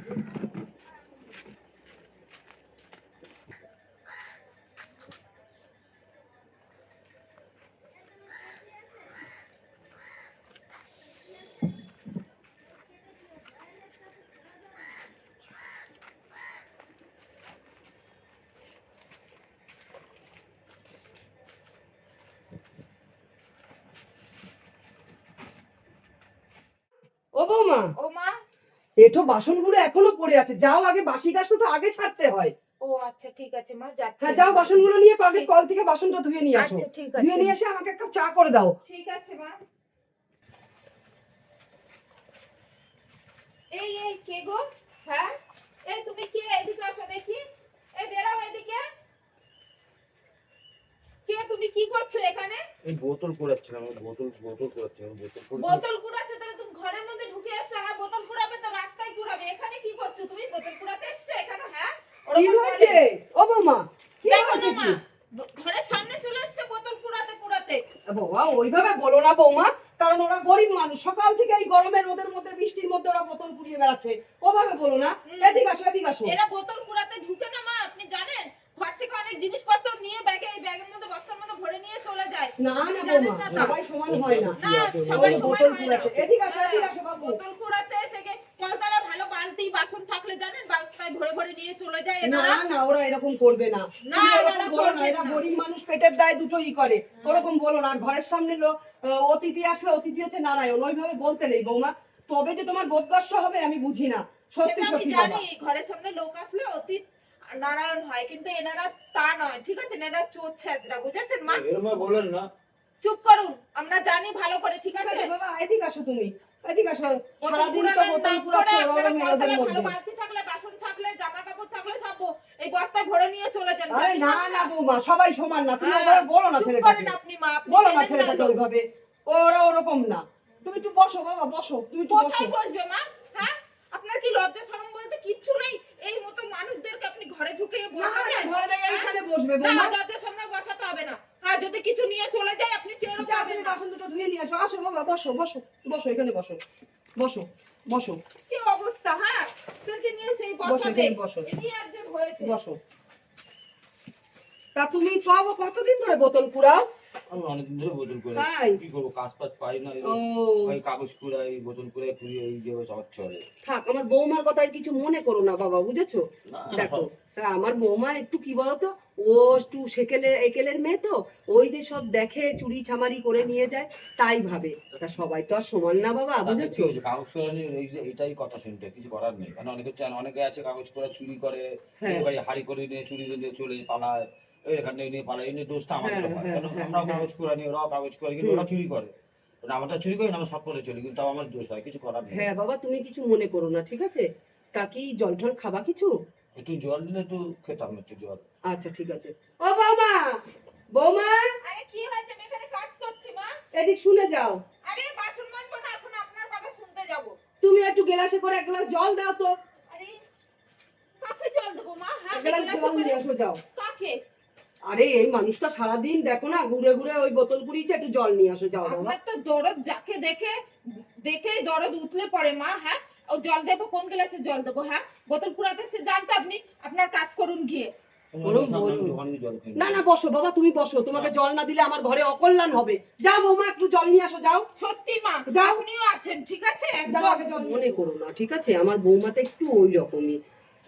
ও বৌমা, ও মা, এটো বাসনগুলো এখনো পড়ে আছে, যাও আগে বাসি কাজটা তো আগে ছাড়তে হয়। ও আচ্ছা ঠিক আছে মা, যাচ্ছি। হ্যাঁ যাও, বাসনগুলো নিয়ে আগে কল থেকে বাসনটা ধুয়ে নিয়ে আসো। আচ্ছা ঠিক আছে, ধুয়ে নিয়ে এসে আমাকে এক কাপ চা করে দাও। ঠিক আছে মা। এই এই কে গো? হ্যাঁ এই তুমি কে? এদিকে আসো দেখি। এই বেরাও এদিকে। কে তুমি? কি করছো এখানে? এই বোতল কুড়াচ্ছিলাম, বোতল কুড়াচ্ছিলাম, বোতল কুড়াচ্ছো? তাহলে তুমি ঘরের মধ্যে ঢুকে এসছো। হ্যাঁ বোতল কুড়াবে তো রাস্তায় কুড়াবে, এখানে কি করছো তুমি? বোতল কুড়াতে এসছো এখানে? হ্যাঁ কি হয়েছে ও বৌমা? কি হয়েছে কি? ঘরের সামনে চলে এসছে বোতল কুড়াতে কুড়াতে। বাবা ওইভাবে বলো না বৌমা, কারণ ওরা গরিব মানুষ, সকাল থেকে এই গরমে রোদের মধ্যে বৃষ্টির মধ্যে ওরা বোতল কুড়িয়ে বেড়াচ্ছে। ওভাবে বলো না। এদিকে আসো, এদিকে আসো। এরা বোতল কুড়াতে ঢুকে না মা, আপনি জানেন? ঘর থেকে অনেক জিনিসপত্র নিয়ে ব্যাগে, এই ব্যাগের মধ্যে বস্তার মধ্যে ভরে নিয়ে চলে যায়। না না বৌমা, সবাই সমান হয় না। না সবাই বোতল সমান হয় না। কুড়াচ্ছে। এদিকে আসো, এদিকে আসো বাবু। বোতল কুড়াতে এসে কলতলা ভালো বালতি বাসন থাকলে জানেন বালতিতে ভরে ভরে নিয়ে চলে যায় না এরা। না, ওরা এরকম করবে না। না এরকম বলো না, এরা গরিব মানুষ, পেটের দায় দুটোই করে। ওরকম বলো না। আর ঘরের সামনে লোক অতিথি আসলে অতিথি হচ্ছে নারায়ণ, ওইভাবে বলতে নেই বৌমা। তবে যে তোমার বোধবর্ষ হবে আমি বুঝি না। সত্যি সেটা আমি সত্যি বাবা। জানি, ঘরের সামনে লোক আসলে অতীত নারায়ণ হয়, কিন্তু এনারা তা নয়, ঠিক আছে? এনারা চোর ছেঁচড়া, বুঝেছেন মা? এরকম বলেন না। চুপ করুন, আমরা জানি ভালো করে, ঠিক আছে? বাবা এদিকে আসো তুমি, এদিকে আসো। বোতল সারাদিন তো কুড়ানোর বোতল নাম কুড়াচ্ছ করে আপনারা গরমে রোদের কলতলায় ভালো মধ্যে। বালতি থাকলে, বাসন থাকলে, জামা কাপড় থাকলে সব এই বস্তায় ভরে নিয়ে চলে যান। আরে না না বৌমা, সবাই সমান না। তুমি হ্যাঁ, ওভাবে বলো না চুপ ছেলেটাকে। করেন আপনি মা, আপনি বলো না চেনেন ছেলেটাকে লোক। ওইভাবে। ওরা ওরকম না। তুমি একটু বসো বাবা, বসো। তুমি একটু বসো। কোথায় বসবে মা? হ্যাঁ আপনার কি লজ্জা শরম বলতে কিচ্ছু নেই? এই মতো মানুষদেরকে আপনি ঘরে ঢুকে না বসাবেন? না, ঘরে গিয়ে এখানে বসবে না, বৌমা। লজ্জার সামনে বসাতে হবে না। হ্যাঁ যদি কিছু নিয়ে চলে যায় আপনি টেরও যা, পাবেন তুমি না। বাসন দুটো ধুয়ে নিয়ে আসো। আসো বাবা, বসো বসো বসো, এখানে বসো। বসো বসো কি অবস্থা? হ্যাঁ তোকে নিয়ে সেই বসো, বসাবে, এখানে বসো। এমনি একজন হয়েছে। বসো। তা তুমি কতদিন ধরে বোতল কুড়াও? আমি অনেকদিন ধরে বোতল করে তাই? কি করবো, কাজ পাজ পাই না। ও ওই কাগজ কুড়াই, বোতল কুড়াই, কুড়িয়ে এই যে সব চলে। থাক, আমার বৌমার কথায় কিছু মনে করো না বাবা, বুঝেছো? না, দেখো আমার বৌমা একটু কি বলতো, ও একটু একেলের মেয়ে তো, ওই যে সব দেখে চুরি চামারি করে নিয়ে যায় তাই ভাবে। তা সবাই তো আর সমান না বাবা, বুঝেছো? কাগজ কুড়া নিয়ে এই যে এটাই কথা শুনতে কিছু করার নেই। কারণ অনেকে আছে কাগজ কুড়া চুরি করে, হ্যাঁ। বাড়ি হাড়ি করে নিয়ে চুরি নিয়ে চলে পালায়, এখানে নিয়ে পালায়, এই নিয়ে দোষটা আমাদের হ্যাঁ, হয়। হ্যাঁ, কারণ হ্যাঁ, আমরাও হ্যাঁ। কাগজ কুড়া নিই, ওরাও কাগজ কুড়া, কিন্তু ওরা চুরি করে। আমরা চুরি করি না, আমরা সব করে চলি, কিন্তু তাও আমার দোষ হয়, কিছু করার নেই। হ্যাঁ বাবা, তুমি কিছু মনে করো না, ঠিক আছে? তা কি জল টল খাবা কিছু? একটু জল দিলে একটু খেতাম, একটু জল। আচ্ছা ঠিক আছে। ও বৌমা, বৌমা আরে কি হয়েছে? আমি এখানে কাজ করছি মা। এদিক শুনে যাও। আরে বাসন মাজবো না, এখন আপনার কথা শুনতে যাব। তুমি একটু গ্লাসে করে এক গ্লাস জল দাও তো। আরে কাকে জল দেবো মা? হ্যাঁ এক গ্লাস গ্লাসে জল করে- নিয়ে আসো, যাও। কাকে? আরে এই মানুষটা সারাদিন দেখো না ঘুরে ঘুরে ওই বোতল কুড়িয়েছে, একটু জল নিয়ে আসো, যাও বাবা। আপনার তো দরদ, যাকে দেখেই দরদ উঠলে পড়ে মা। হ্যাঁ ও জল দেবো, কোন গ্লাসে জল দেবো? হ্যাঁ বোতল কুড়াতে এসে জানতো আপনি, আপনার কাজ করুন গিয়ে। ওরম আমি বলো। দোকানে গিয়ে জল খাই। না না, বসো বাবা, তুমি বসো। তোমাকে জল না দিলে আমার ঘরে অকল্যাণ হবে। যাও বৌমা, একটু জল নিয়ে আসো, যাও। সত্যি মা, যাও। আপনিও আছেন, ঠিক আছে? যাও আগে জল মনে করো না, ঠিক আছে? আমার বৌমাটা একটু ওই রকমই।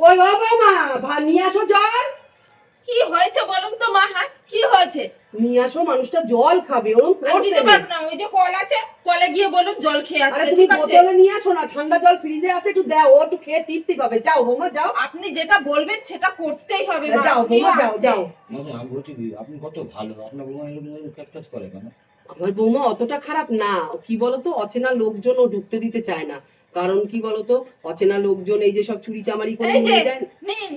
ওই ও বৌমা, নিয়ে আসো জল। কি হয়েছে বলুন তো মা? হ্যাঁ কি হয়েছে? নিয়ে আসো, মানুষটা জল খাবে, ওরম আমি করতে দিতে নেই। পারবো না, ওই যে কল আছে, কলে গিয়ে বলুন জল খেয়ে আরে আসতে, তুমি ঠিক আছে? বোতলে নিয়ে আসো না, ঠান্ডা জল ফ্রিজে আছে, একটু দাও, ও একটু খেয়ে তৃপ্তি পাবে। যাও বৌমা, যাও। আপনি যেটা বলবেন সেটা করতেই হবে মা। যাও আপনিও বৌমা, যাও আছেন। যাও। না, না, আমি বলছি কি, আপনি কত ভালো, আপনার বৌমা এরকম কাজ করে কেন? আমার বৌমা অতটা খারাপ না। কি বলতো, অচেনা লোকজন ও ঢুকতে দিতে চায় না। কারণ কি বলতো, অচেনা লোকজন এই যে সব চুরি চামারি করে এই যে নিয়ে যায়। নিন,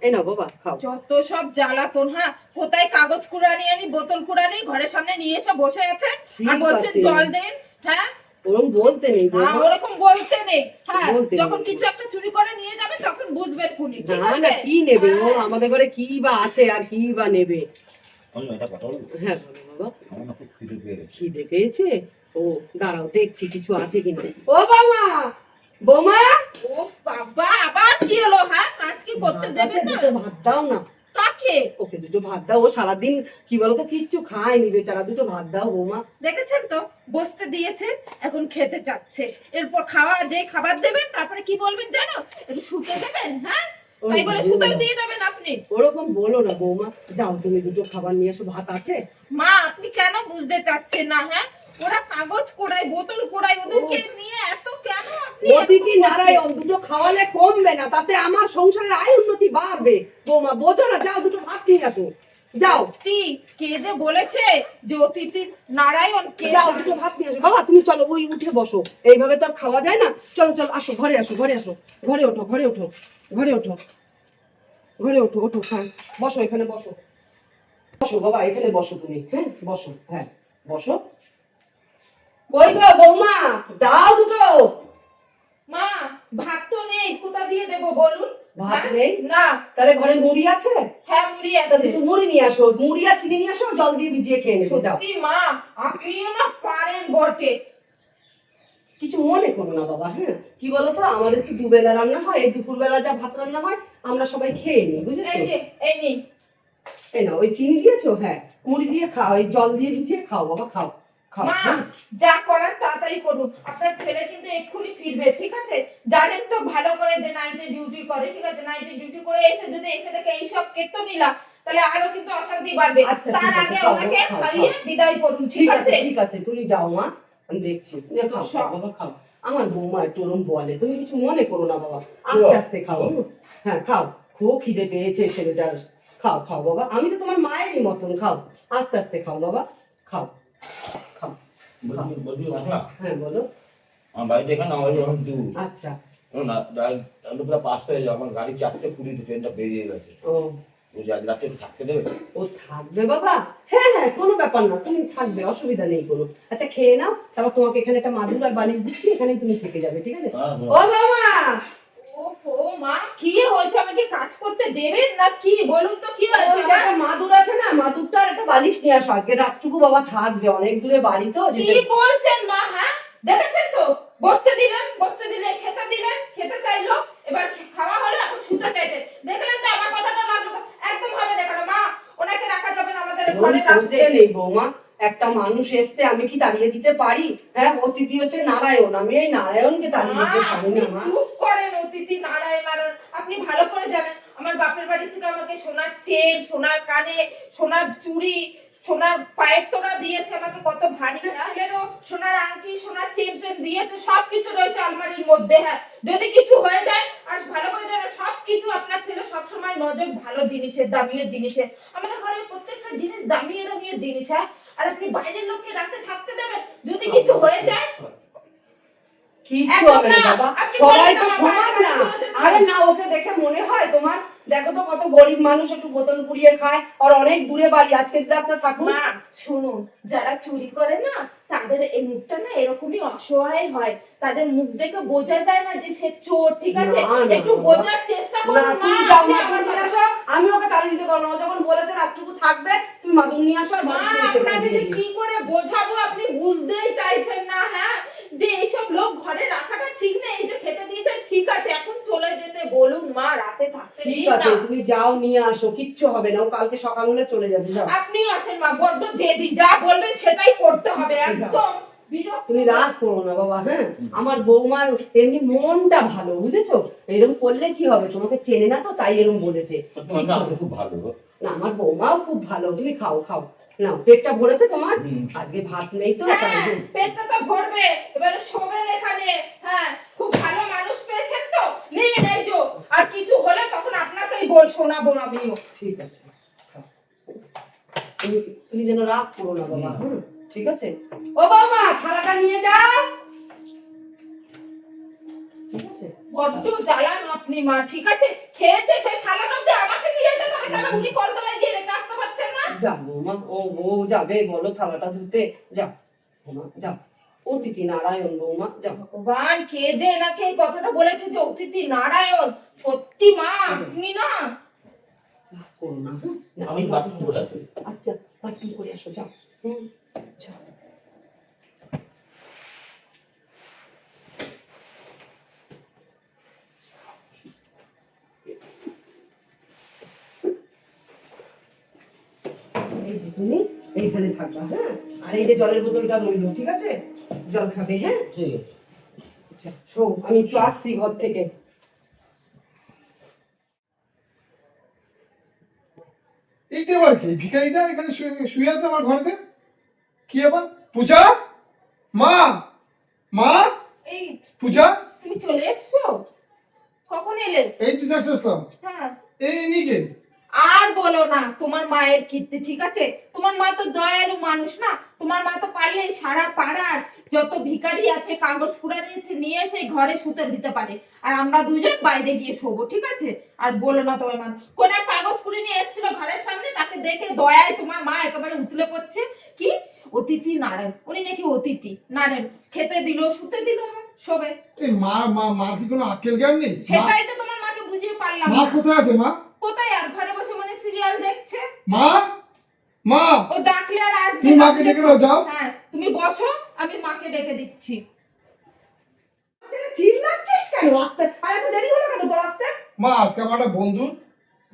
এই নাও বাবা, খাও। যত সব জ্বালাতন। হ্যাঁ কোথায় কাগজ কুড়ানি আনি, বোতল কুড়ানি ঘরের সামনে নিয়ে এসে বসে আছেন আর ঠিক বলছেন আছে। জল দেন। হ্যাঁ ওরম বলতে নেই হ্যাঁ, বৌমা। ওরকম বলতে নেই। হ্যাঁ বলতে নেই। যখন কিছু একটা চুরি করে নিয়ে যাবে তখন বুঝবেন খুনি, ঠিক না আছে? না, কি নেবে ও? হ্যাঁ। আমাদের ঘরে কি বা আছে আর কি বা নেবে? আমি এটা কথা বলবো, হ্যাঁ বলো বাবা। আমার না খুব খিদে পেয়ে গেছে। খিদে পেয়েছে? ও দাঁড়াও, দেখছি কিছু আছে কিনা। ও বাবা, বৌমা ও বাবা, আবার কি হলো? হ্যাঁ, কাজ কি করতে ভাত আছে, দেবেন না? দুটো ভাত দাও না। কাকে? ওকে দুটো ভাত দাও, ও সারাদিন কি বলতো কিচ্ছু খায়নি বেচারা, দুটো ভাত দাও বৌমা। দেখেছেন তো, বসতে দিয়েছেন, এখন খেতে চাচ্ছে। এরপর যে খাবার দেবেন তারপরে কি বলবেন জানো? একটু শুতে দেবেন, হ্যাঁ? তাই বলে শুতেও দিয়ে যাবেন আপনি? ওরকম বলো না বৌমা, যাও তুমি দুটো খাবার নিয়ে এসো, ভাত আছে। মা, আপনি কেন বুঝতে চাচ্ছেন না? হ্যাঁ, ওরা কাগজ কোড়ায়, বোতল কোড়ায়, ওদেরকে নিয়ে এত কেন আপনি অতিথি নারায়ণ, দুটো খাওয়ালে কমবে না, তাতে আমার সংসারের আয় উন্নতি বাড়বে। বৌমা বোঝো না, যাও দুটো ভাত নিয়ে আসো, যাও। কে যে বলেছে যে অতিথি নারায়ণ? কে? যাও দুটো ভাত নিয়ে আসো। বাবা তুমি চলো, ওই উঠে বসো, এইভাবে তো আর খাওয়া যায় না। চলো চলো, আসো ঘরে, আসো ঘরে, আসো ঘরে, ওঠো ঘরে, ওঠো ঘরে, ওঠো ঘরে, ওঠো ওঠো, হ্যাঁ বসো, এখানে বসো, বসো বাবা, এখানে বসো তুমি, হ্যাঁ বসো, হ্যাঁ বসো। কই গো বৌমা, দাও দুটো। মা, ভাত তো নেই, কোথা দিয়ে দেবো বলুন? ভাত হ্যাঁ? নেই? না। তাহলে ঘরে মুড়ি আছে? হ্যাঁ, মুড়ি তা আছে। দুটো মুড়ি নিয়ে আসো, মুড়ি আর চিনি নিয়ে আসো, জল দিয়ে ভিজিয়ে খেয়ে নেবো, যাও। সত্যি মা, আপনিও না পারেন বটে। কিছু মনে করো না বাবা, হ্যাঁ কি বলতো, আমাদের তো দুবেলা রান্না হয়, এই দুপুরবেলা যা ভাত রান্না হয় আমরা সবাই খেয়ে নিই, বুঝেছো? এই যে, এই নিন। এই না, ওই চিনি দিয়েছো, হ্যাঁ মুড়ি দিয়ে খাও, এই জল দিয়ে ভিজিয়ে খাও বাবা, খাও খাও, মা, হ্যাঁ? যা করার তাড়াতাড়ি করুন। আপনার ছেলে কিন্তু এক্ষুনি ফিরবে, ঠিক আছে? জানেন তো ভালো করে যে নাইটে ডিউটি করে, ঠিক আছে? নাইটে ডিউটি করে এসে যদি এসে দেখে এইসব কেতনিলা, তাহলে আরো কিন্তু অশান্তি বাড়বে। আচ্ছা, তার ঠিক আছে, আগে খাও, ওনাকে খাও, খাইয়ে খাও। বিদায় করুন, ঠিক ঠিক আছে আছে? ঠিক আছে, তুমি যাও মা, আমি দেখছি, খাও খাও বাবা, খাও। আমার বৌমা একটু ওরম বলে, তুমি কিছু মনে করো না বাবা, আস্তে আস্তে খাও, হ্যাঁ খাও, খুব খিদে পেয়েছে ছেলেটার, খাও খাও বাবা, আমি তো তোমার মায়েরই মতন, খাও আস্তে আস্তে খাও বাবা, খাও খাও। বলছি মাসা, হ্যাঁ বলো। আমার বাড়িতে এখানে আমার যখন দূর আচ্ছা। না, প্রায় 5টা হয়ে যাবে, আমার গাড়ি 4:20 ট্রেনটা বেরিয়ে গেছে। ও, বুঝি আজ রাত্রে থাকতে দেবে? ও থাকবে বাবা, হ্যাঁ হ্যাঁ কোনো ব্যাপার না, তুমি থাকবে, অসুবিধা নেই কোনো। আচ্ছা খেয়ে নাও, তারপর তোমাকে এখানে একটা মাদুর আর বালিশ দিচ্ছি, এখানেই তুমি থেকে যাবে, ঠিক আছে? হ্যাঁ, ও বাবা, ওফো মা, কি হয়েছে? আমাকে কাজ করতে দেবেন না কি? বলুন তো কি হয়েছে? ওই যে একটা মাদুর আছে না, মাদুরটা আর একটা বালিশ নিয়ে আসো, আজকে রাতটুকু বাবা থাকবে, অনেক দূরে বাড়ি তো কি যেতে। বলছেন মা? হ্যাঁ, দেখেছেন তো, বসতে দিলেন, বসতে দিলে খেতে দিলেন, খেতে চাইলো, এবার খাওয়া হলো, এখন শুতে চাইছে। দেখলেন তো আমার কথাটা লাগলো তো? একদম হবে দেখানো মা, ওনাকে রাখা যাবে না আমাদের ঘরে রাখতে। নেই বৌমা, একটা মানুষ এসছে, আমি কি তাড়িয়ে দিতে পারি? হ্যাঁ, অতিথি হচ্ছে নারায়ণ, আমি এই নারায়ণকে তাড়িয়ে মা, দিতে পারি আপনি না মা। চুপ করেন। অতিথি নারায়ণ নারায়ণ, আপনি ভালো করে জানেন আমার বাপের বাড়ি থেকে আমাকে সোনার চেন, সোনার কানে, সোনার চুড়ি, সোনার পায়ের তোড়া দিয়েছে আমাকে, কত ভারী। ছেলেরও সোনার আংটি, সোনার চেন টেন দিয়েছে, সবকিছু রয়েছে আলমারির মধ্যে। হ্যাঁ, যদি কিছু হয়ে যায়, আর ভালো করে জানেন সবকিছু আপনার ছেলে সবসময় নজর ভালো জিনিসের, দামিয়ের জিনিসের। আমাদের ঘরের প্রত্যেকটা জিনিস দামিয়ে দামিয়ে জিনিস। হ্যাঁ, আর আপনি বাইরের লোককে রাতে থাকতে দেবেন? যদি কিছু হয়ে যায়? কিচ্ছু হবে না বাবা, সবাই তো সমান না। আরে না, ওকে দেখে মনে হয় তোমার, দেখো তো কত গরিব মানুষ, একটু বোতল পুড়িয়ে খায়, আর অনেক দূরে বাড়ি, আজকে রাতটা থাকুন। মা শুনুন, যারা চুরি করে না তাদের এই মুখটা না এরকমই অসহায় হয়, তাদের মুখ দেখে বোঝা যায় না যে সে চোর, ঠিক আছে? না, না, একটু বাবা। বোঝার চেষ্টা না করুন মা। তুমি যাও, আপনি মাদুর আমার নিয়ে কথা- আসো, আমি ওকে তাড়িয়ে দিতে পারবো না, ও যখন বলেছে রাতটুকু থাকবে, তুমি মাদুর নিয়ে আসো আর মা, বালিশ নিয়ে আপনাকে দিয়ে যে দিও। কি করে বোঝাবো আপনি বুঝতেই চাইছেন না। হ্যাঁ, যে এইসব লোক ঘরে রাখাটা ঠিক না। এই যে খেতে দিয়েছেন ঠিক আছে, এখন চলে যেতে বলুন মা, রাতে থাকতে ঠিক দিন আছে, না। তুমি যাও নিয়ে আসো, কিচ্ছু হবে না, ও কালকে সকাল হলে চলে যাবে, যাও। আপনিও আছেন মা, বড্ড জেদি, যা বলবেন সেটাই করতে হবে, একদম বিরক্ত। তুমি রাগ করো না বাবা, হ্যাঁ আমার বৌমার এমনি মনটা ভালো, বুঝেছো? এরকম করলে কি হবে, তোমাকে চেনে না তো তাই এরকম বলেছে। তোমার আপনি খুব ভালো গো। না, আমার বৌমাও খুব ভালো, তুমি খাও খাও, না পেটটা ভরেছে তোমার? হুম। আজকে ভাত নেই তো, হ্যাঁ, তাই জন্য। পেটটা তো ভরবে, এবারে শোবেন এখানে। হ্যাঁ, খুব ভালো মানুষ পেয়েছেন তো, নিয়ে নেই যো। আর কিছু হলে তখন আপনাকেই শোনাবো আমিও। ঠিক আছে, খাও। তুমি যেন রাগ করো না বাবা, হ্যাঁ ঠিক আছে? ও বাবা, থালাটা নিয়ে যাও, ঠিক আছে? বড্ড জ্বালান আপনি মা, ঠিক আছে? খেয়েছে সেই থালাটা দিয়ে আমাকে দিয়ে যেতে হবে, কেন উনি কলতলায় গিয়ে রেখে আসতে পারছেন না? যাও বৌমা, ও যাবে বলো থালাটা ধুতে, যাও বৌমা যাও, অতিথি নারায়ণ বৌমা, যাও। ভগবান, কে যে এনাকে এই কথাটা বলেছে যে অতিথি নারায়ণ? সত্যি মা, আপনি না। রাগ করো না, হ্যাঁ? আমি বাথরুম করে আসি। আচ্ছা, বাথরুম করে আসো, যাও, যাও। তুমি এইখানে থাকবা, হ্যাঁ? আর এই যে জলের বোতলটা রইলো, ঠিক আছে? জল খাবে, হ্যাঁ? ঠিক আছে। আচ্ছা শোন, আমি একটু আসছি ঘর থেকে। এইটা আবার কি? ভিখারিটা এখানে শুয়ে আছে আমার ঘরেতে? কি আবার? পূজা, মা, মা, এই পূজা, তুমি চলে এসছো? কখন এলে? এই তুই দেখছিস আসলাম। হ্যাঁ। এই নিকে আর বলো না, তোমার মায়ের কীর্তি, ঠিক আছে? তোমার মা তো দয়ালু মানুষ না, তোমার মা তো পারলে সারা পাড়ার যত ভিখারি আছে কাগজ কুড়া নিয়েছে নিয়ে সেই ঘরে শুতে দিতে পারে, আর আমরা দুজন বাইরে গিয়ে শোবো, ঠিক আছে? আর বলো না তোমার মা কোন এক কাগজ কুড়ি নিয়ে এসেছিল ঘরের সামনে, তাকে দেখে দয়ায় তোমার মা একেবারে উতলে পড়ছে। কি অতিথি নারায়ণ, উনি নাকি অতিথি নারায়ণ, খেতে দিল শুতে দিল শোবে। এই মা কি কোনো আক্কেল জ্ঞান নেই? সেটাই তো তোমার মাকে বুঝিয়ে পারলাম মা না। কোথায় আছে মা? কোথায় আর ঘরে বসে মনে সিরিয়াল দেখছে। মা, মা, ও ডাকলে আর আসবে তুমি মাকে ডেকে দাও, যাও। হ্যাঁ তুমি বসো, আমি মাকে ডেকে দিচ্ছি। চিল্লাচ্ছিস কেন আসতে? আর এত দেরি হলো কেন তোর আসতে? মা, আজকে আমার একটা বন্ধুর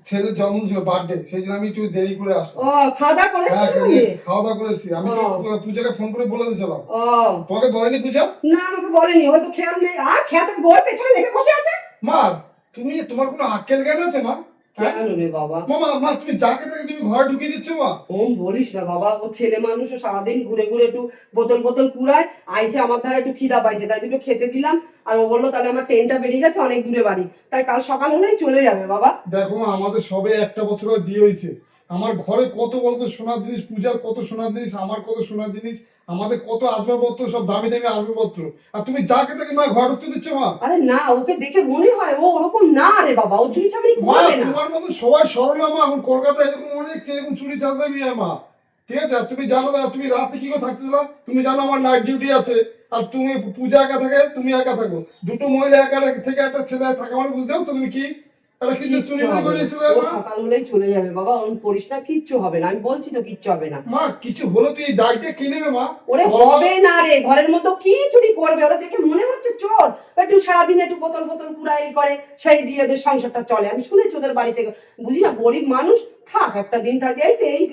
ছেলের জন্মদিন ছিল, বার্থডে, সেই জন্য আমি একটু দেরি করে আসলাম। ও খাওয়া দাওয়া করেছিস হ্যাঁ, তুমি? খাওয়া দাওয়া করেছি। আমি তো পূজাকে ফোন করে বলে দিয়েছিলাম। ও তোমাকে বলেনি পূজা? না, আমাকে বলেনি, হয়তো খেয়াল নেই। আর খেয়াল গোর পেছনে লেগে বসে আছে। মা, তোমার কোনো আক্কেল জ্ঞান আছে মা? হ্যাঁ? কেন রে বাবা? মা, তুমি যাকে তাকে তুমি ঘরে ঢুকিয়ে দিচ্ছ মা। ওম বলিস না বাবা, ও ছেলে মানুষ, ও সারাদিন ঘুরে ঘুরে একটু বোতল বোতল কুড়ায়, আইছে আমার ধারে একটু খিদা পাইছে, তাই দুটো খেতে দিলাম। আর ও বললো তাহলে আমার ট্রেনটা বেরিয়ে গেছে অনেক দূরে বাড়ি, তাই কাল সকাল হলেই চলে যাবে বাবা। দেখো মা, আমাদের সবে একটা বছর বিয়ে হয়েছে। আমার ঘরে কত বলতো সোনার জিনিস, পূজার কত সোনার জিনিস, আমার কত সোনার জিনিস, আমাদের কত আসবাবপত্র, সব দামি দামি আসবাবপত্র। আর তুমি যাকে তাকে মা ঘর ঢুকতে দিচ্ছ মা। আরে না, ওকে দেখে মনে হয় ও ওরকম না রে বাবা, ও চুরি চামারি মা, করবে না। তোমার মতো সবাই সরলা মা। এখন কলকাতায় এরকম অনেক এরকম চুরি চাঁদা নিয়ে মা, ঠিক আছে? আর তুমি জানো না, তুমি রাতে কি করে থাকতে দিলা? তুমি জানো আমার নাইট ডিউটি আছে, আর তুমি পূজা একা থাকে, তুমি একা থাকো। দুটো মহিলা একা থেকে একটা ছেলে থাকা মানে বুঝতে পারছো তুমি কি? একটা কিছু চুরি কিচ্ছু হবে করে না। চলে ও মা। সকাল হলেই চলে যাবে বাবা, ওরম করিস না, কিচ্ছু হবে না, আমি বলছি তো কিচ্ছু হবে না। মা, কিছু হলো তুই এই দায়টা কে নেবে মা? ওরে হবে না রে, ঘরের মধ্যে কি চুরি করবে? ওরা দেখে মনে হচ্ছে চোর। একটু সারাদিন একটু বোতল বোতল কুড়াই করে, সেই দিয়ে ওদের সংসারটা চলে। আমি শুনেছি ওদের বাড়ি থেকে, বুঝি না, গরিব মানুষ। থাক একটা দিন থাকে, এই তো এই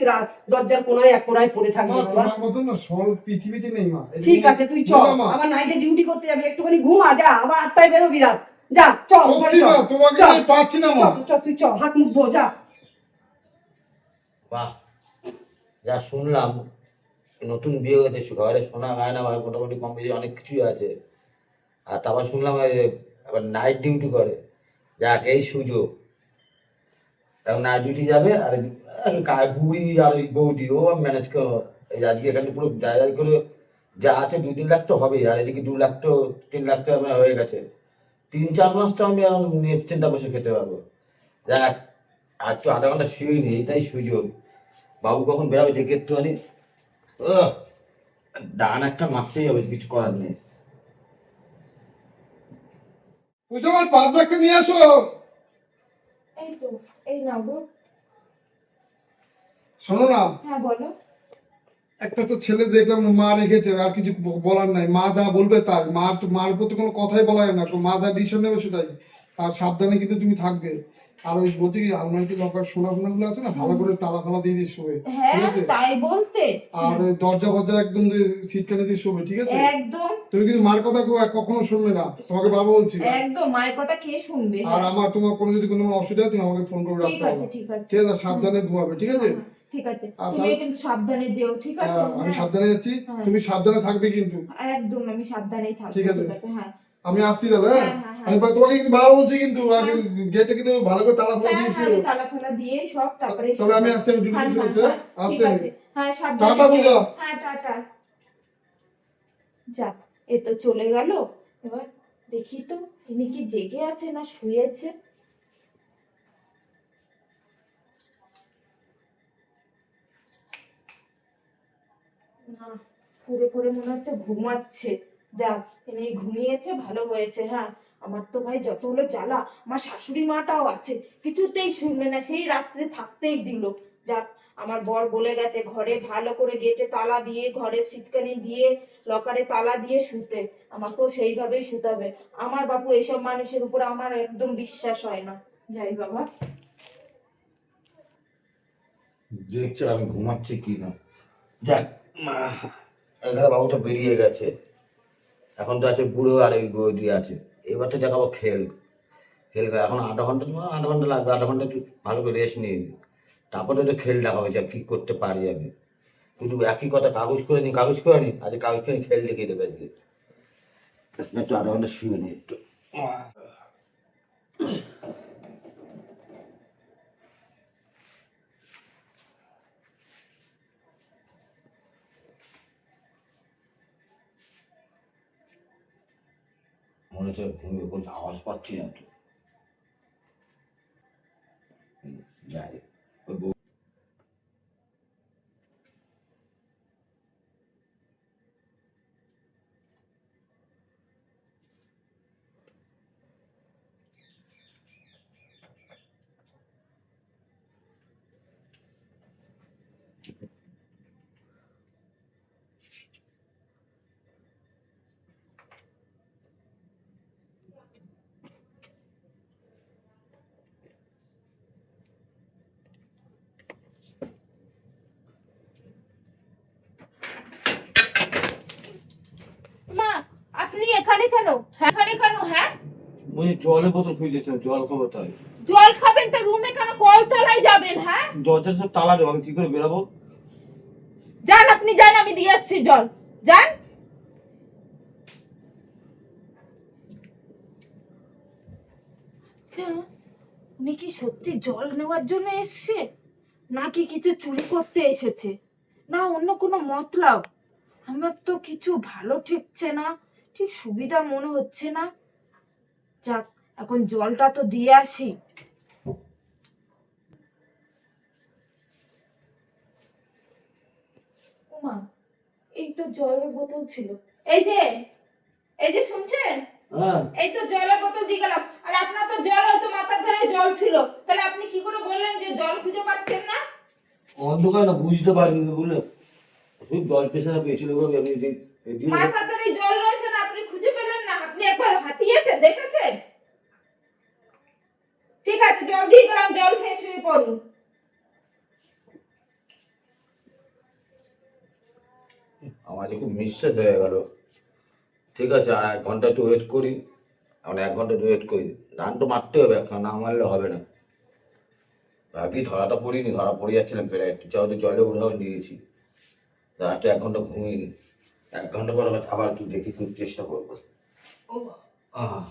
দরজার কোনায় এক কোনায় পড়ে থাকবে মা, বাবা। তোমার মতো না সরল পৃথিবীতে নেই মা। ঠিক আছে তুই চল, মা, আবার নাইটে ডিউটি করতে যাবি, একটুখানি ঘুমা যা, আবার 8টায় বেরোবি রাত। যা চল ঘরে সত্যি চল। মা, তোমাকে চল, আমি পাচ্ছি না মা। চল চল তুই চল, হাত মুখ ধো যা। বাহ, যা শুনলাম, নতুন বিয়ে হয়েছে, ঘরে সোনা গায়না ভাই মোটামুটি কম বেশি অনেক কিছুই আছে। আর তারপর শুনলাম আবার নাইট ডিউটি করে। যাক, এই সুযোগ, এখন নাইট ডিউটি যাবে। আর বুড়ি আর ওই বৌদি ও ম্যানেজ করো। এই আজকে এখানে পুরো জায়গা করে যা আছে 2-3 লাখ তো হবে, আর এদিকে 2 লাখ তো 3 লাখ তো আমার হয়ে গেছে। 3-4 মাস তো আমি এখন নিশ্চিন্তা বসে খেতে পারবো। যাক, আর একটু আধা ঘন্টা শুয়ে নি, এটাই সুযোগ। বাবু কখন বেরোবে দেখে একটুখানি দান একটা মারতেই হবে, কিছু করার নেই। পূজা, আমার পাঁচ ব্যাগটা নিয়ে আসো। এই তো, এই নাও গো। শোনো না, হ্যাঁ বলো। একটা তো ছেলে দেখলাম মা রেখেছে, আর কিছু বলার নাই। মা যা বলবে তাই। মার প্রতি কোনো কথাই বলা যায় না, তো মা যা ডিসিশন নেবে সেটাই। আর সাবধানে কিন্তু তুমি থাকবে। আর ওই বলছি কি, আলমারিতে লকার সোনা ফোনা গুলো আছে না, ভালো করে তালা ফালা দিয়ে দিয়ে শোবে, ঠিক হ্যাঁ আছে? তাই বলতে। আর ওই দরজা ফরজা একদম ছিটকানি দিয়ে শোবে, ঠিক আছে? একদম তুমি কিন্তু মার কথা কখনো শুনবে না, তোমাকে বাবা বলছি। একদম, মায়ের কথা কে শুনবে? আর আমার তোমার কোনো যদি কোনো অসুবিধা হয়, তুমি আমাকে ফোন করে ঠিক রাখতে আছে হবে, ঠিক আছে। ঠিক আছে? সাবধানে ঘুমাবে, ঠিক আছে? হ্যাঁ, ঠিক আছে, আর তুমিও কিন্তু সাবধানে যেও, ঠিক আছে? আমি হ্যাঁ, সাবধানে যাচ্ছি, হ্যাঁ। তুমি সাবধানে থাকবে কিন্তু। একদম আমি সাবধানেই থাকবো, ঠিক আছে। হ্যাঁ। আমি আসছি তাহলে, হ্যাঁ? হ্যাঁ, হ্যাঁ, হ্যাঁ। আমি তোমাকে কিন্তু বাবা বলছি কিন্তু, আর হ্যাঁ। গেটে কিন্তু ভালো করে তালা ফেলা হ্যাঁ দিয়ে হ্যাঁ, শুও। আমি তালা ফালা দিয়ে সব তারপরে তবে আমি আসছি, আমি ডিউটি হ্যাঁ, চলেছি, হ্যাঁ, হ্যাঁ? ঠিক আসছি আমি। আছে। হ্যাঁ সাবধানে টাটা যেও। পূজা। হ্যাঁ টাটা। যাক, এ তো চলে গেল। এবার দেখি তো ইনি কি জেগে আছে না শুয়েছে। না, পুরে পুরে মনে হচ্ছে ঘুমাচ্ছে। যাক, ইনি ঘুমিয়েছে, ভালো হয়েছে। হ্যাঁ, আমার তো ভাই যত হলো জ্বালা, আমার শাশুড়ি মাটাও আছে, কিছুতেই শুনবে না, সেই রাত্রে থাকতেই দিল। যাক, আমার বর বলে গেছে ঘরে ভালো করে গেটে তালা দিয়ে, ঘরে ছিটকানি দিয়ে, লকারে তালা দিয়ে শুতে। আমাকেও সেইভাবেই শুতে হবে। আমার বাপু এইসব মানুষের উপর আমার একদম বিশ্বাস হয় না। যাই বাবা। দেখছো আমি ঘুমাচ্ছি কি না। যাক মা, এখানে বাবুটা বেরিয়ে গেছে, এখন তো আছে বুড়ো আর এই বৌদি আছে। এবার তো দেখাবো খেল। খেল এখন আধা ঘন্টা লাগবে, আধা ঘন্টা একটু ভালো করে রেস্ট নিয়ে নিই। তারপরে তো খেল দেখাবো যে কি করতে পারি আমি। কিন্তু একই কথা, কাগজ করে নি আজ কাগজ করে খেল দেখিয়ে দেবে আজকে। একটু আধা ঘন্টা শুয়ে নি একটু। মনে হচ্ছে ঘুমিয়ে কোনো আওয়াজ পাচ্ছি না তো। যাই ওই মা, আপনি এখানে কেন? এখানে কেন? হ্যাঁ, বলছি জলের বোতল খুঁজেছিলাম, জল খাবো তাই। জল খাবেন তা রুমে কেন? কলতলায় যাবেন। হ্যাঁ, দরজার সব তালা দেবো, আমি কি করে বেরাবো? যান, আপনি যান, আমি দিয়ে আসছি জল। যান। আচ্ছা, উনি কি সত্যি জল নেওয়ার জন্য এসছে, নাকি কিছু চুরি করতে এসেছে, না অন্য কোনো মতলব? আমার তো কিছু ভালো ঠেকছে না, ঠিক সুবিধা মনে হচ্ছে না। যাক, এখন জলটা তো দিয়ে আসি। ওমা, এই তো জলের বোতল ছিল। এই যে শুনছেন, হ্যাঁ, এই তো জলের বোতল দিয়ে গেলাম। আর আপনার তো জল, হয়তো মাথার ধারে জল ছিল, তাহলে আপনি কি করে বললেন যে জল খুঁজে পাচ্ছেন না? অন্ধকার না, বুঝতে পারিনি বলে শুধু জল পেছনে পেয়েছিল বলে আমি মাথার ধারে জল রয়েছে না, আপনি খুঁজে পেলেন না? আপনি একবার হাতিয়েছেন, দেখেছেন? ঠিক আছে, জল দিয়ে গেলাম, জল খেয়ে শুয়ে পড়ুন। আমার যে খুব মিসটেক হয়ে গেল। ঠিক আছে, আর 1 ঘন্টা একটু ওয়েট করি। এখন 1 ঘন্টা একটু ওয়েট করি। গান তো মারতে হবে, এখন না মারলে হবে না। বাকি ধরাটা পড়িনি, ধরা পড়ে যাচ্ছিলাম প্রায় একটু, যেহেতু জলে উঠাও নিয়েছি। রাতে 1 ঘন্টা ঘুমিয়ে নি। 1 ঘন্টা পর আবার একটু দেখি, খুব চেষ্টা করবো। আহ,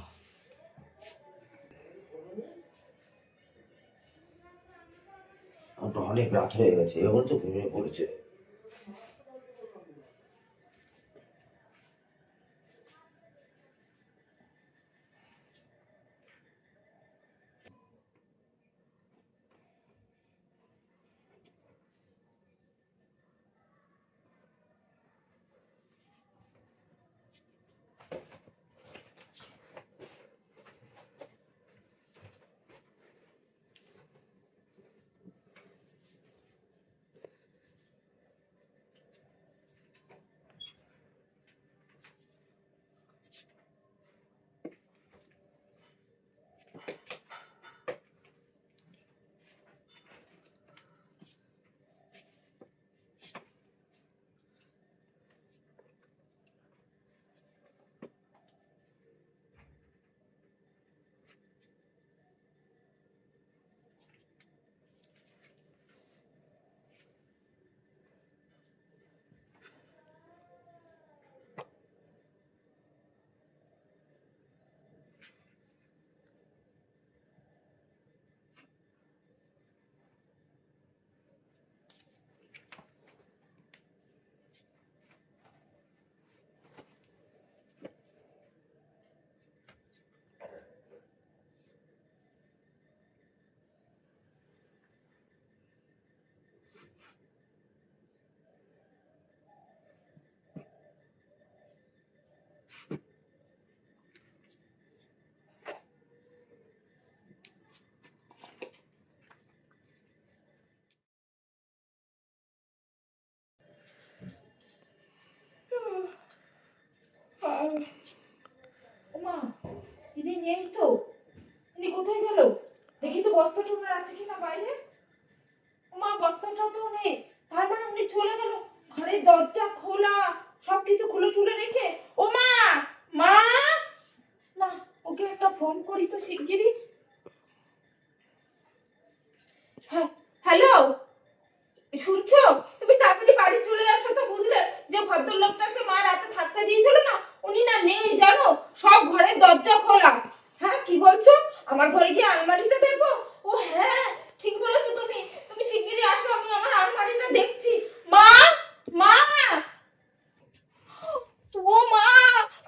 আমার তো অনেক রাত হয়ে গেছে, এবার তো ঘুমিয়ে পড়েছে। ওমা, ইনি নেই তো। ইনি কোথায় গেল? দেখি তো বস্তাটা ওনার আছে কিনা বাইরে। ওমা, বস্তাটা তো ওকে একটা ফোন করি তো শিগগিরই। হ্যাঁ, হ্যালো, শুনছো? তুমি তাড়াতাড়ি বাড়ি চলে আসো তো, বুঝলে? যে ভদ্রলোকটাকে মা রাতে থাকতে দিয়েছিল না, উনি না নেই, জানো? সব ঘরের দরজা খোলা। হ্যাঁ, কি বলছো? আমার ঘরে গিয়ে আলমারিটা দেখবো? ও হ্যাঁ, ঠিক বলেছো তুমি। তুমি শিগগিরই আসো, আমি আমার আলমারিটা দেখছি। মা, মা, ও মা,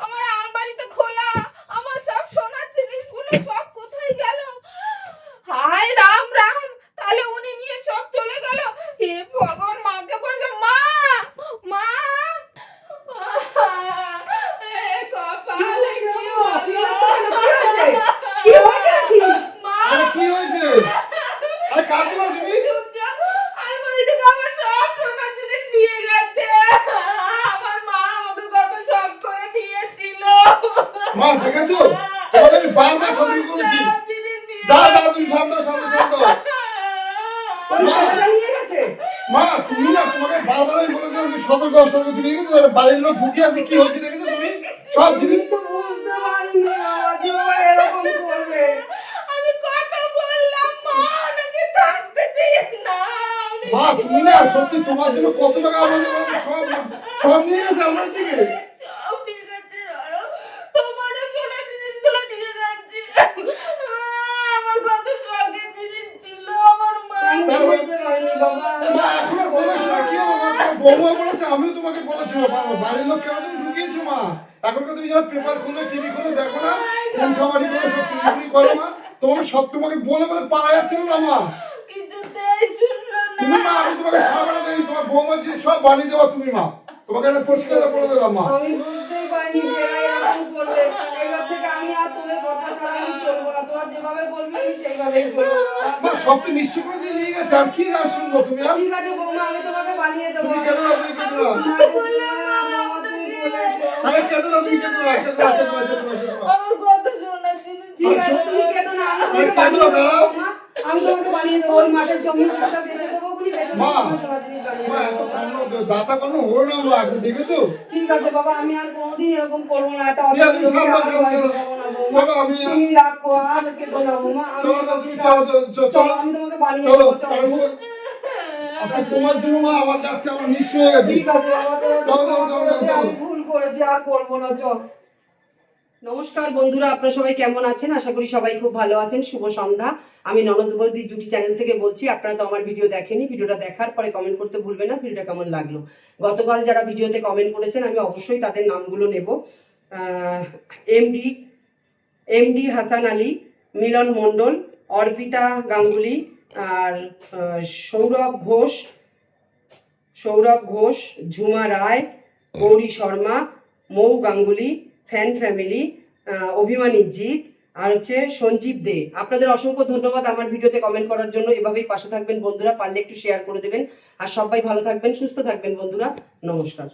আমার আলমারি তো খোলা, আমার সব সোনার জিনিসগুলো সব কোথায় গেল? হায় রাম রাম, তাহলে উনি নিয়ে সব চলে গেল। হে ভগবান, মাকে বলছে মা, মা, এ কপালে কি হয়েছে? কি হয়েছে নাকি? মা, আরে কি হয়েছে? আরে কাঁদছো না তুমি? আলমারি থেকে আমার সব সোনার জিনিস নিয়ে গেছে। আমার মা আমাকে কত শখ করে দিয়েছিল। মা দেখেছো? তোমাকে আমি বারবার সতর্ক করেছি। সব জিনিস নিয়ে দাঁড়া দাঁড়া, তুমি শান্ত হও, শান্ত শান্ত হও। মা, নিয়ে গেছে। মা তুমি না, তোমাকে বারবার আমি বলেছিলাম যে সতর্ক হও, সতর্ক। তুমি কিন্তু বাড়ির লোক ঢুকিয়ে আছে, কি হয়েছে দেখেছো তুমি? সব জিনিস তো বুঝতে পারিনি বাবা যে ও এরকম করবে। আমি কথা বললাম, মা ওনাকে থাকতে দিন না। উনি মা তুমি না, সত্যি তোমার জন্য কত টাকা আমাদের বাড়িতে সব সব নিয়ে গেছে আমার থেকে। সব নিয়ে গেছে, আরো তোমারও সোনার জিনিসগুলো নিয়ে যাচ্ছে। আমার কত শখের জিনিস ছিল, আমার মা। আমি বুঝতে পারিনি বাবা। মা এখন আর বলিস না, কি হবে? মা তোমার বৌমা বলেছে, আমিও তোমাকে বলেছি। মা বাড়ির লোক কেন তুমি ঢুকিয়েছো? মা এখনকার তুমি যারা পেপার খোলো, টিভি খোলো, দেখো না কোন খামারি করে, সব চুরি করে। মা তোমাকে সব, তোমাকে বলে বলে পারা যাচ্ছিল না। মা কিছুতেই শুনলো তুমি, না। মা আমি তোমাকে খাবার দেই, তোমার বৌমা জিনিস সব বানিয়ে দেওয়া তুমি। মা তোমাকে একটা পরিষ্কার বলে দিলাম। মা আমি বুঝতেই পারিনি যে এরা এরকম করবে। এবার থেকে আমি আর তোদের কথা ছাড়া আমি চলবো না। তোরা যেভাবে বলবি আমি সেইভাবেই চলবো। মা সব তো নিশ্চয় করে দিয়ে নিয়ে গেছে, আর কি না শুনবো তুমি? আর ঠিক আছে বৌমা, আমি তোমাকে বানিয়ে দেবো। তুমি কেঁদো না, তুমি কেঁদো না। বৌমা, তুমি বলেছো। আরে কেঁদো না, তুমি কেঁদো না, কেঁদো না, কেঁদো না, কেঁদো না, কেঁদো না। আমার কত সোনার জিনিস ছিল। ঠিক আছে, তুমি কেঁদো না, আমি আরে তোমাকে কেঁদো না, বানিয়ে দেবো দাঁড়াও। বৌমা। আমি তোমাকে বানিয়ে দেবো। ওই মাঠের জমি পুরোটা বেচে দেবো বলি, বেচে দেবো, মা, তোমার সোনার জিনিস বানিয়ে মা এত দেবো। কম দাতা কোনো হলো না। মা এখন দেখেছো? ঠিক আছে বাবা, আমি আর কোনোদিন এরকম করবো না। একটা ঠিক আছে, তুমি অসুবিধা শান্ত হলে হও, আর ভয় শান্ত দেখাবো না হও। বৌমা। চলো, আমি তুমি রাখো, আর কেঁদো না বৌমা। আমি চলো, তুমি চলো, চলো, চলো, চলো, আমি তোমাকে বানিয়ে চলো, দেবো। চলো। চলো। আচ্ছা তোমার জন্য মা আমার আজকে আমার নিঃস্ব হয়ে গেছে। ঠিক আছে বাবা, তোরা চলো, চলো, ক্ষমা চলো, করে দে, চলো। আমি ভুল করেছি, আর করবো না। চল। নমস্কার বন্ধুরা, আপনারা সবাই কেমন আছেন? আশা করি সবাই খুব ভালো আছেন। শুভ সন্ধ্যা। আমি ননদ বৌদি জুটি চ্যানেল থেকে বলছি। আপনারা তো আমার ভিডিও দেখেনি, ভিডিওটা দেখার পরে কমেন্ট করতে ভুলবেন না ভিডিওটা কেমন লাগলো। গতকাল যারা ভিডিওতে কমেন্ট করেছেন আমি অবশ্যই তাদের নামগুলো নেব। এমডি হাসান আলী, মিলন মণ্ডল, অর্পিতা গাঙ্গুলি, আর সৌরভ ঘোষ, ঝুমা রায়, গৌরী শর্মা, মৌ গাঙ্গুলি, ফ্যান ফ্যামিলি, অভিমানী জিৎ, আর হচ্ছে সঞ্জীব দে। আপনাদের অসংখ্য ধন্যবাদ আমার ভিডিওতে কমেন্ট করার জন্য। এভাবেই পাশে থাকবেন বন্ধুরা, পারলে একটু শেয়ার করে দেবেন। আর সবাই ভালো থাকবেন, সুস্থ থাকবেন বন্ধুরা। নমস্কার।